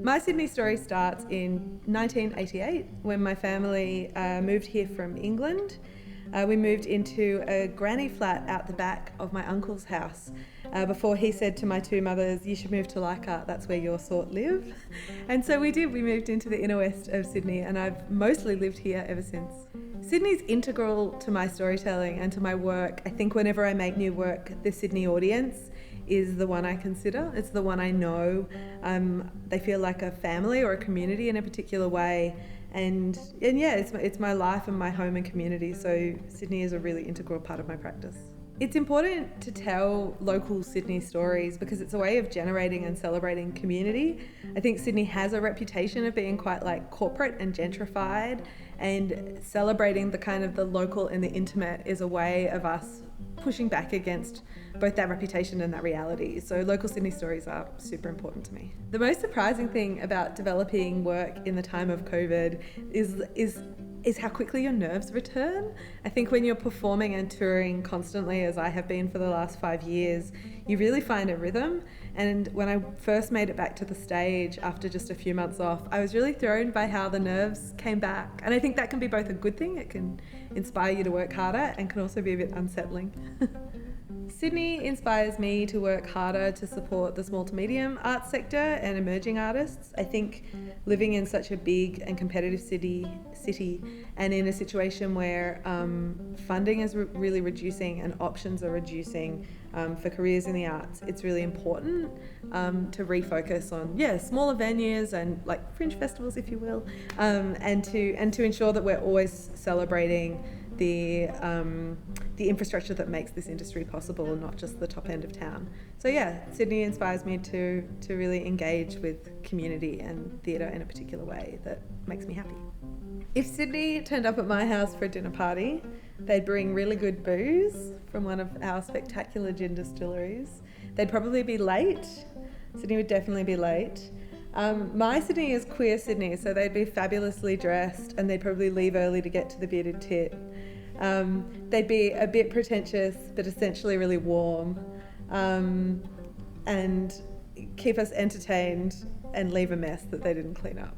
My Sydney story starts in 1988 when my family moved here from England. We moved into a granny flat out the back of my uncle's house before he said to my two mothers, "You should move to Leichhardt, that's where your sort live." And so we did. We moved into the inner west of Sydney, and I've mostly lived here ever since. Sydney's integral to my storytelling and to my work. I think whenever I make new work, the Sydney audience is the one I consider. It's the one I know. They feel like a family or a community in a particular way. And yeah, it's my life and my home and community, so Sydney is a really integral part of my practice. It's important to tell local Sydney stories because it's a way of generating and celebrating community. I think Sydney has a reputation of being quite like corporate and gentrified, and celebrating the kind of the local and the intimate is a way of us pushing back against both that reputation and that reality. So local Sydney stories are super important to me. The most surprising thing about developing work in the time of COVID is how quickly your nerves return. I think when you're performing and touring constantly, as I have been for the last 5 years, you really find a rhythm. And when I first made it back to the stage after just a few months off, I was really thrown by how the nerves came back. And I think that can be both a good thing, it can inspire you to work harder, and can also be a bit unsettling. Sydney inspires me to work harder to support the small to medium arts sector and emerging artists. I think living in such a big and competitive city and in a situation where funding is really reducing and options are reducing for careers in the arts, it's really important to refocus on smaller venues and like fringe festivals, if you will, and to ensure that we're always celebrating the infrastructure that makes this industry possible, not just the top end of town. So yeah, Sydney inspires me to really engage with community and theatre in a particular way that makes me happy. If Sydney turned up at my house for a dinner party, they'd bring really good booze from one of our spectacular gin distilleries. They'd probably be late. Sydney would definitely be late. My Sydney is queer Sydney, so they'd be fabulously dressed and they'd probably leave early to get to the bearded tit. They'd be a bit pretentious, but essentially really warm, and keep us entertained and leave a mess that they didn't clean up.